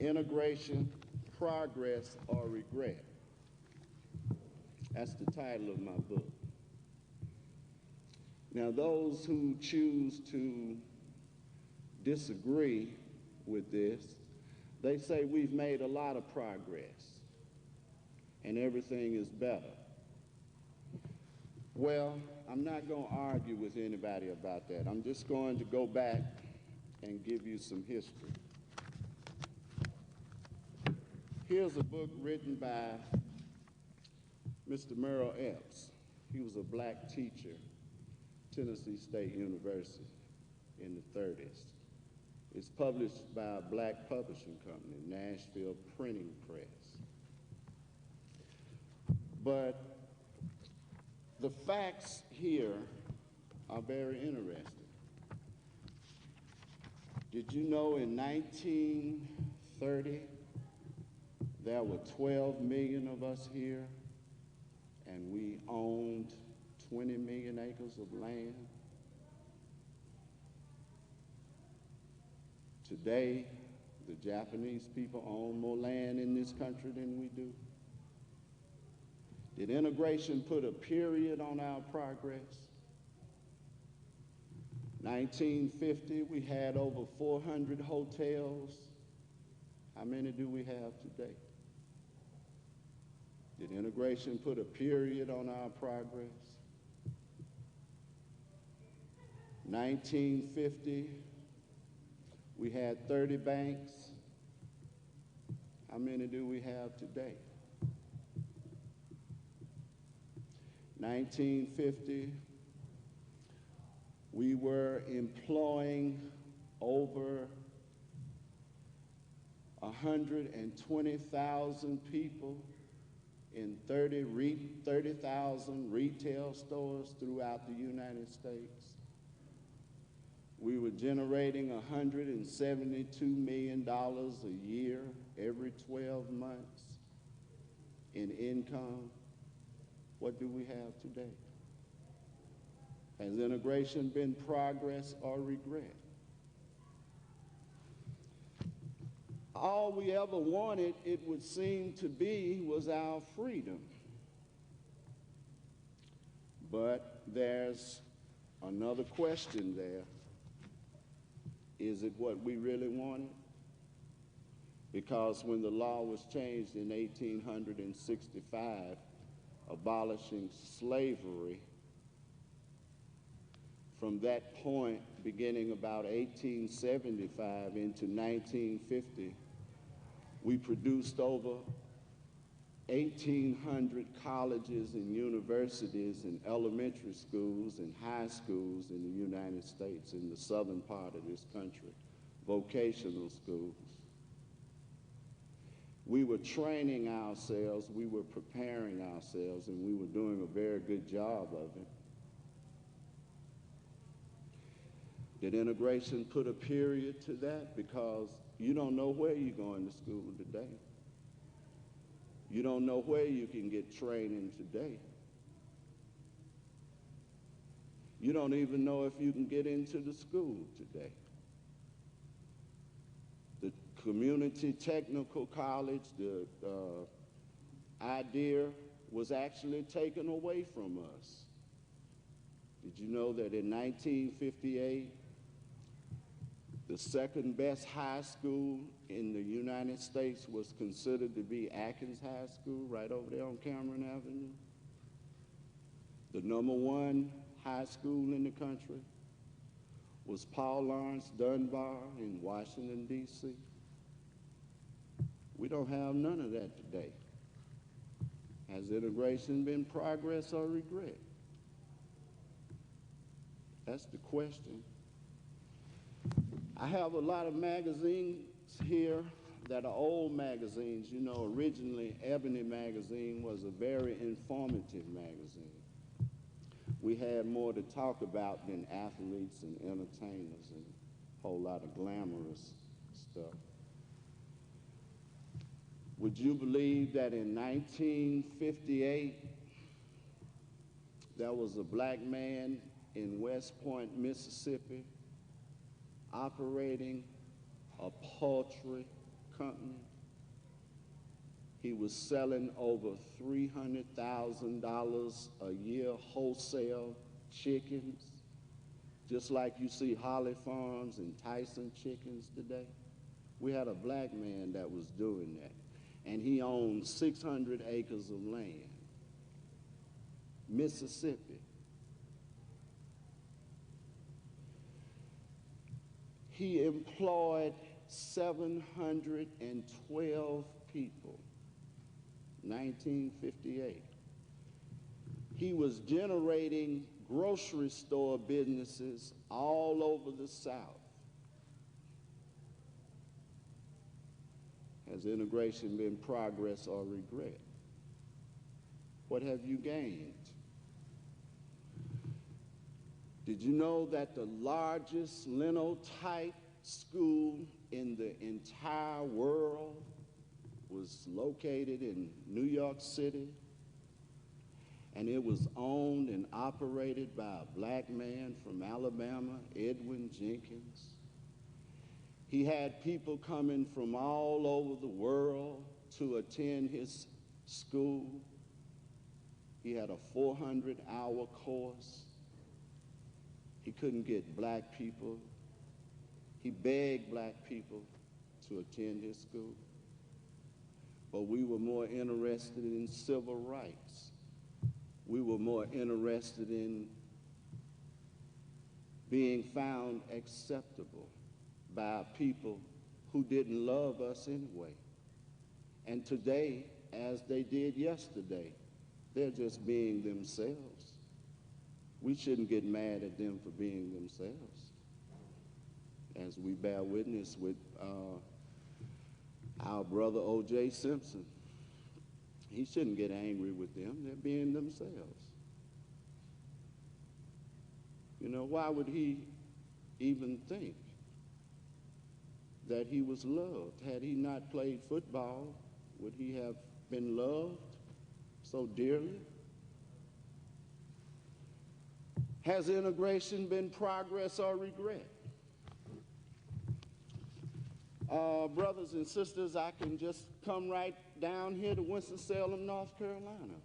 Integration, Progress, or Regret. That's the title of my book. Now, those who choose to disagree with this, they say we've made a lot of progress and everything is better. Well, I'm not going to argue with anybody about that. I'm just going to go back and give you some history. Here's a book written by Mr. Merrill Epps. He was a black teacher, Tennessee State University in the 30s. It's published by a black publishing company, Nashville Printing Press. But the facts here are very interesting. Did you know in 1930, there were 12 million of us here, and we owned 20 million acres of land? Today, the Japanese people own more land in this country than we do. Did integration put a period on our progress? 1950, we had over 400 hotels. How many do we have today? Did integration put a period on our progress? 1950, we had 30 banks. How many do we have today? 1950, we were employing over 120,000 people in 30,000 retail stores throughout the United States. We were generating $172 million a year every 12 months in income. What do we have today? Has integration been progress or regret? All we ever wanted, it would seem to be, was our freedom. But there's another question there. Is it what we really wanted? Because when the law was changed in 1865, abolishing slavery, from that point, beginning about 1875 into 1950, we produced over 1,800 colleges and universities and elementary schools and high schools in the United States, in the southern part of this country, vocational schools. We were training ourselves, we were preparing ourselves, and we were doing a very good job of it. Did integration put a period to that? Because you don't know where you're going to school today. You don't know where you can get training today. You don't even know if you can get into the school today. The community technical college, the idea was actually taken away from us. Did you know that in 1958, the second best high school in the United States was considered to be Atkins High School, right over there on Cameron Avenue? The number one high school in the country was Paul Laurence Dunbar in Washington, D.C. We don't have none of that today. Has integration been progress or regret? That's the question. I have a lot of magazines here that are old magazines. You know, originally Ebony magazine was a very informative magazine. We had more to talk about than athletes and entertainers and a whole lot of glamorous stuff. Would you believe that in 1958, there was a black man in West Point, Mississippi, operating a poultry company. He was selling over $300,000 a year wholesale chickens, just like you see Holly Farms and Tyson Chickens today. We had a black man that was doing that, and he owned 600 acres of land, Mississippi. He employed 712 people, 1958. He was generating grocery store businesses all over the South. Has integration been progress or regret? What have you gained? Did you know that the largest linotype school in the entire world was located in New York City? And it was owned and operated by a black man from Alabama, Edwin Jenkins. He had people coming from all over the world to attend his school. He had a 400-hour course. He couldn't get black people. He begged black people to attend his school. But we were more interested in civil rights. We were more interested in being found acceptable by people who didn't love us anyway. And today, as they did yesterday, they're just being themselves. We shouldn't get mad at them for being themselves. As we bear witness with our brother O.J. Simpson, he shouldn't get angry with them. They're being themselves. You know, why would he even think that he was loved? Had he not played football, would he have been loved so dearly? Has integration been progress or regret? Brothers and sisters, I can just come right down here to Winston-Salem, North Carolina.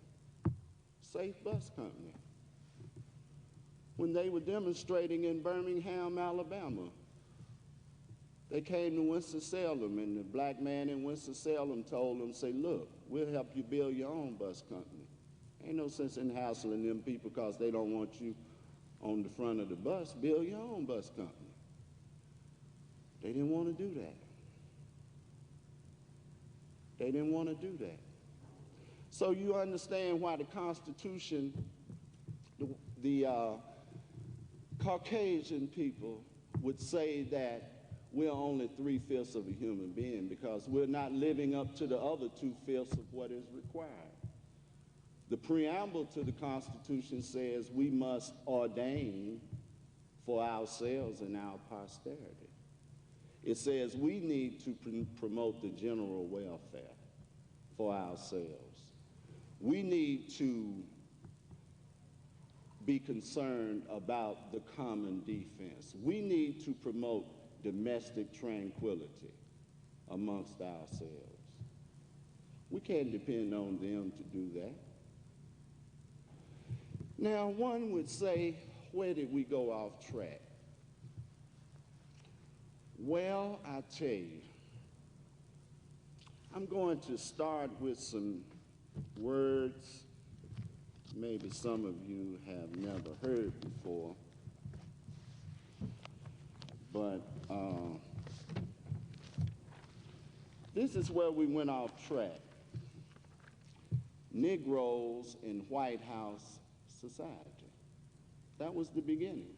Safe Bus Company. When they were demonstrating in Birmingham, Alabama, they came to Winston-Salem, and the black man in Winston-Salem told them, say, look, we'll help you build your own bus company. Ain't no sense in hassling them people because they don't want you on the front of the bus. Build your own bus company. They didn't want to do that. They didn't want to do that. So you understand why the Constitution, the Caucasian people would say that we're only 3/5 of a human being because we're not living up to the other 2/5 of what is required. The preamble to the Constitution says we must ordain for ourselves and our posterity. It says we need to promote the general welfare for ourselves. We need to be concerned about the common defense. We need to promote domestic tranquility amongst ourselves. We can't depend on them to do that. Now, one would say, where did we go off track? Well, I tell you, I'm going to start with some words maybe some of you have never heard before, but this is where we went off track. Negroes in White House society. That was the beginning.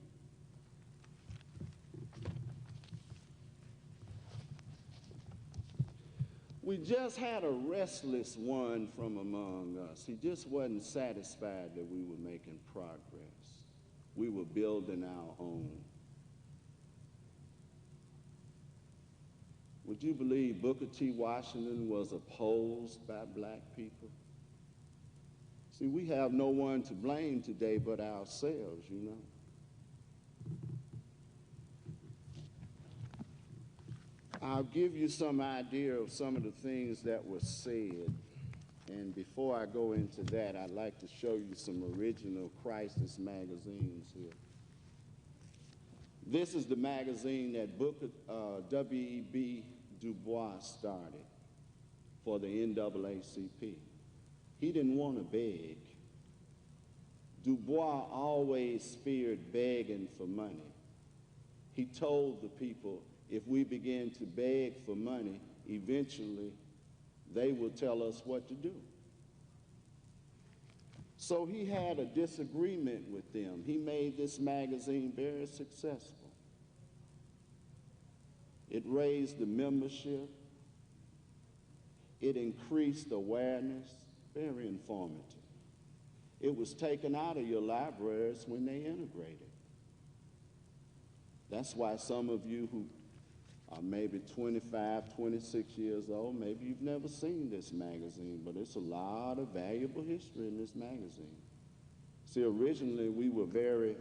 We just had a restless one from among us. He just wasn't satisfied that we were making progress. We were building our own. Would you believe Booker T. Washington was opposed by black people? See, we have no one to blame today but ourselves, you know. I'll give you some idea of some of the things that were said. And before I go into that, I'd like to show you some original Crisis magazines here. This is the magazine that Booker W.E.B. Du Bois started for the NAACP. He didn't want to beg. Du Bois always feared begging for money. He told the people, if we begin to beg for money, eventually they will tell us what to do. So he had a disagreement with them. He made this magazine very successful. It raised the membership. It increased awareness, very informative. It was taken out of your libraries when they integrated. That's why some of you who are maybe 25, 26 years old, maybe you've never seen this magazine, but it's a lot of valuable history in this magazine. See, originally we were very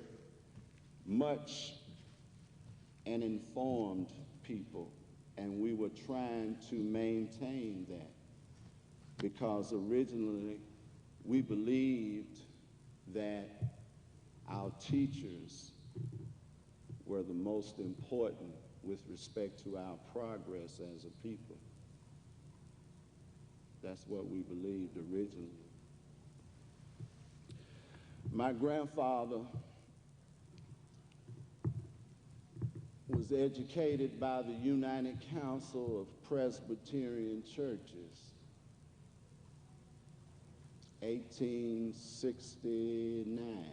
much an informed people, and we were trying to maintain that because originally we believed that our teachers were the most important with respect to our progress as a people. That's what we believed originally. My grandfather was educated by the United Council of Presbyterian Churches, 1869.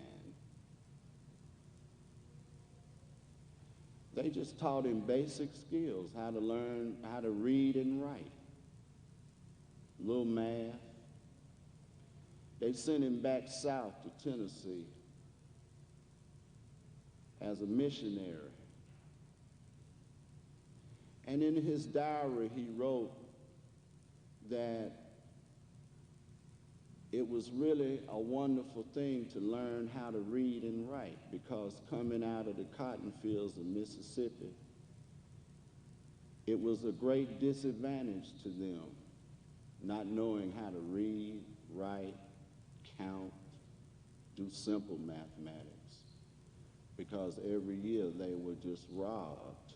They just taught him basic skills, how to learn how to read and write, a little math. They sent him back south to Tennessee as a missionary. And in his diary, he wrote that it was really a wonderful thing to learn how to read and write, because coming out of the cotton fields of Mississippi, it was a great disadvantage to them not knowing how to read, write, count, do simple mathematics, because every year they were just robbed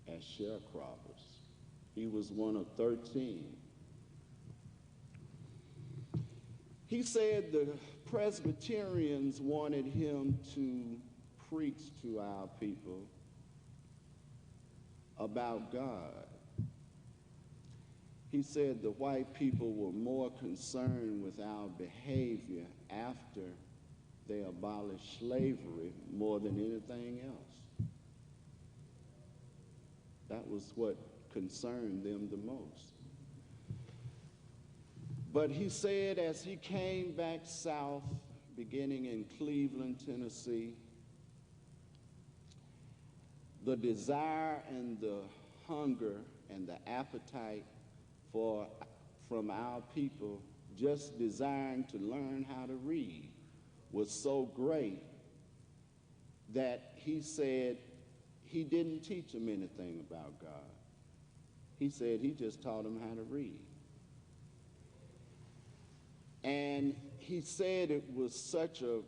as sharecroppers. He was one of 13. He said the Presbyterians wanted him to preach to our people about God. He said the white people were more concerned with our behavior after they abolished slavery more than anything else. That was what concerned them the most. But he said as he came back south, beginning in Cleveland, Tennessee, the desire and the hunger and the appetite from our people just desiring to learn how to read was so great that he said he didn't teach them anything about God. He said he just taught them how to read. And he said it was such a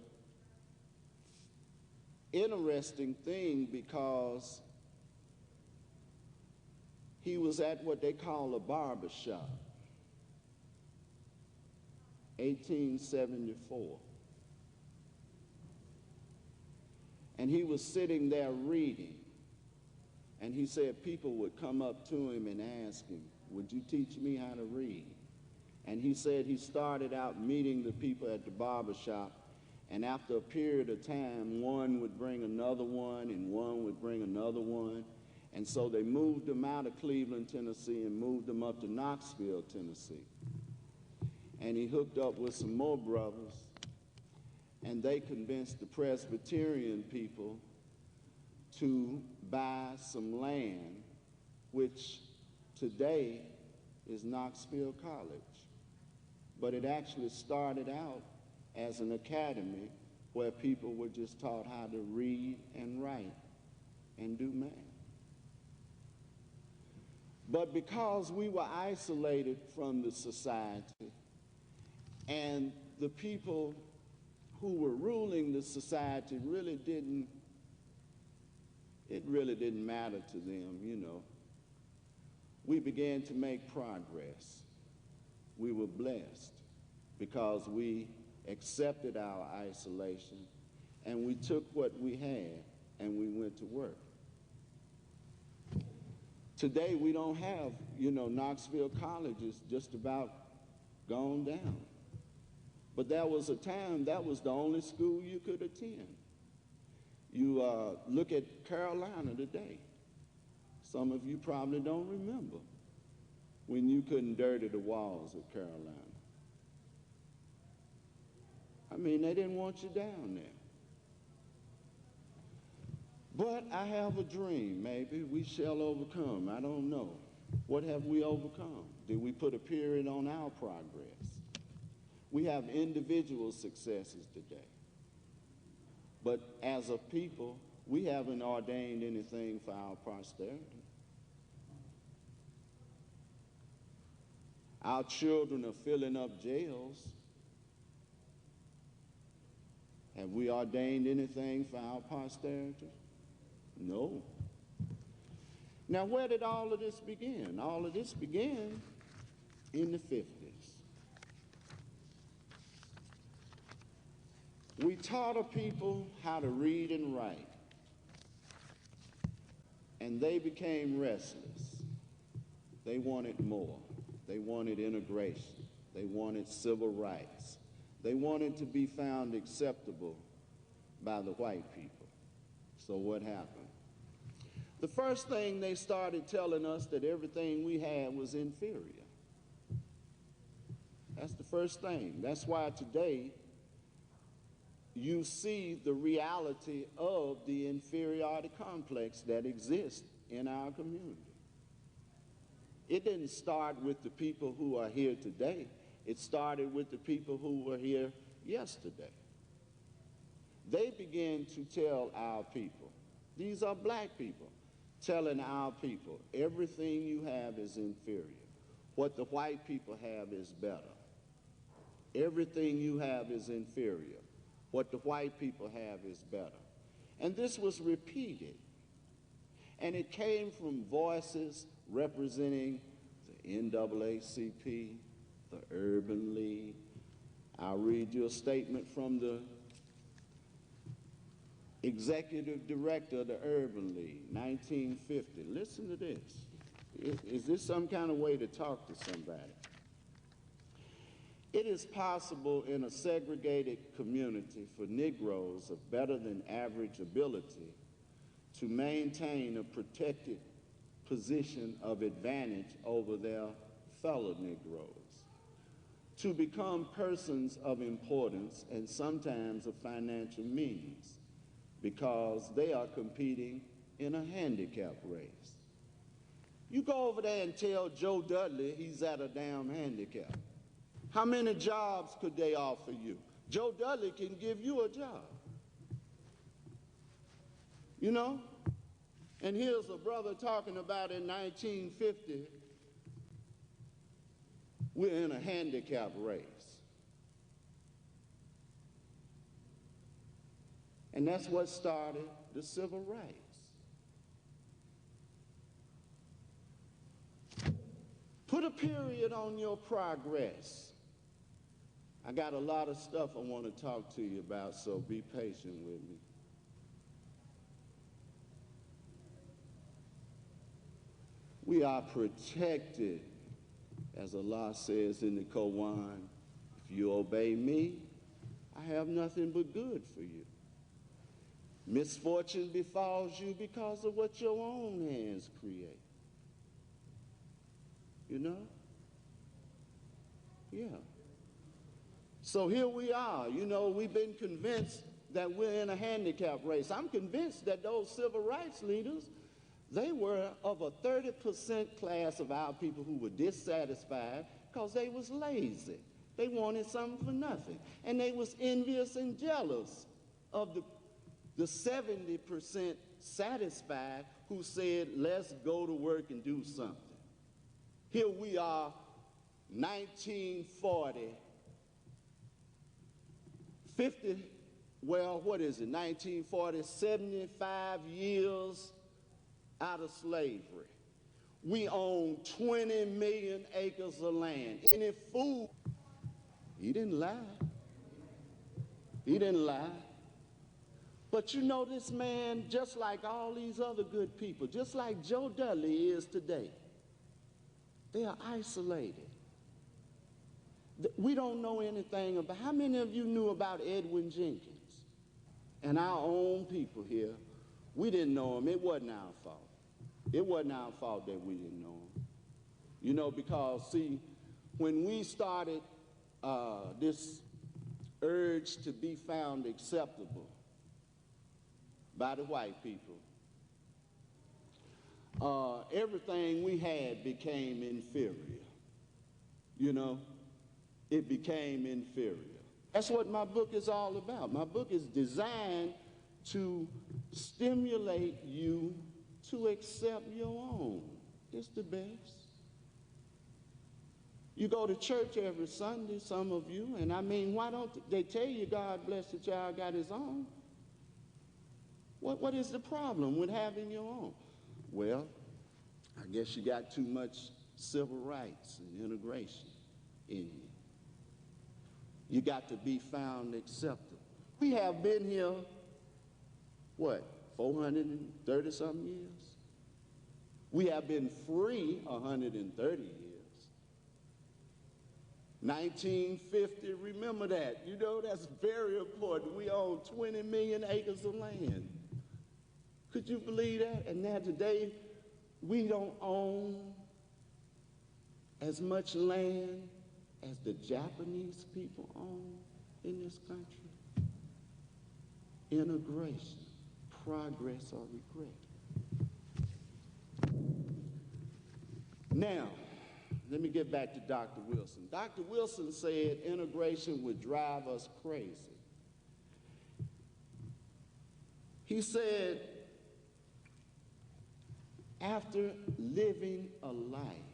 interesting thing because he was at what they call a barber shop, 1874. And he was sitting there reading. And he said people would come up to him and ask him, "Would you teach me how to read?" And he said he started out meeting the people at the barber shop, and after a period of time, one would bring another one, and one would bring another one. And so they moved him out of Cleveland, Tennessee, and moved him up to Knoxville, Tennessee. And he hooked up with some more brothers, and they convinced the Presbyterian people to buy some land, which today is Knoxville College. But it actually started out as an academy where people were just taught how to read and write and do math. But because we were isolated from the society, and the people who were ruling the society it really didn't matter to them, you know. We began to make progress. We were blessed because we accepted our isolation and we took what we had and we went to work. Today we don't have, you know, Knoxville College is just about gone down. But there was a time that was the only school you could attend. You look at Carolina today. Some of you probably don't remember when you couldn't dirty the walls of Carolina. I mean, they didn't want you down there. But I have a dream. Maybe we shall overcome. I don't know. What have we overcome? Did we put a period on our progress? We have individual successes today. But as a people, we haven't ordained anything for our posterity. Our children are filling up jails. Have we ordained anything for our posterity? No. Now, where did all of this begin? All of this began in the 50s. We taught a people how to read and write, and they became restless. They wanted more. They wanted integration. They wanted civil rights. They wanted to be found acceptable by the white people. So what happened? The first thing they started telling us that everything we had was inferior. That's the first thing. That's why today you see the reality of the inferiority complex that exists in our community. It didn't start with the people who are here today. It started with the people who were here yesterday. They began to tell our people, these are black people, telling our people, everything you have is inferior. What the white people have is better. Everything you have is inferior. What the white people have is better. And this was repeated. And it came from voices representing the NAACP, the Urban League. I'll read you a statement from the executive director of the Urban League, 1950. Listen to this. Is this some kind of way to talk to somebody? It is possible in a segregated community for Negroes of better than average ability to maintain a protected position of advantage over their fellow Negroes, to become persons of importance and sometimes of financial means because they are competing in a handicap race. You go over there and tell Joe Dudley he's at a damn handicap. How many jobs could they offer you? Joe Dudley can give you a job. You know? And here's a brother talking about in 1950, we're in a handicap race. And that's what started the civil rights. Put a period on your progress. I got a lot of stuff I want to talk to you about, so be patient with me. We are protected, as Allah says in the Quran, if you obey me, I have nothing but good for you. Misfortune befalls you because of what your own hands create. You know? Yeah. So here we are. You know, we've been convinced that we're in a handicap race. I'm convinced that those civil rights leaders, they were of a 30% class of our people who were dissatisfied because they was lazy. They wanted something for nothing. And they was envious and jealous of the 70% satisfied who said, let's go to work and do something. Here we are, 1940, 50, well, what is it, 1940, 75 years out of slavery. We own 20 million acres of land. Any fool, he didn't lie. He didn't lie. But you know, this man, just like all these other good people, just like Joe Dudley is today, they are isolated. We don't know anything about, how many of you knew about Edwin Jenkins? And our own people here, we didn't know him. It wasn't our fault. It wasn't our fault that we didn't know him. You know, because see, when we started this urge to be found acceptable by the white people, everything we had became inferior. You know, it became inferior. That's what my book is all about. My book is designed to stimulate you to accept your own. It's the best. You go to church every Sunday, some of you, and I mean, why don't they tell you God bless the child got his own? What is the problem with having your own? Well, I guess you got too much civil rights and integration in you. You got to be found acceptable. We have been here, what, 430-something years? We have been free 130 years. 1950, remember that. You know, that's very important. We own 20 million acres of land. Could you believe that? And now today, we don't own as much land as the Japanese people own in this country. Integration, progress or regret. Now, let me get back to Dr. Wilson. Dr. Wilson said integration would drive us crazy. He said, after living a life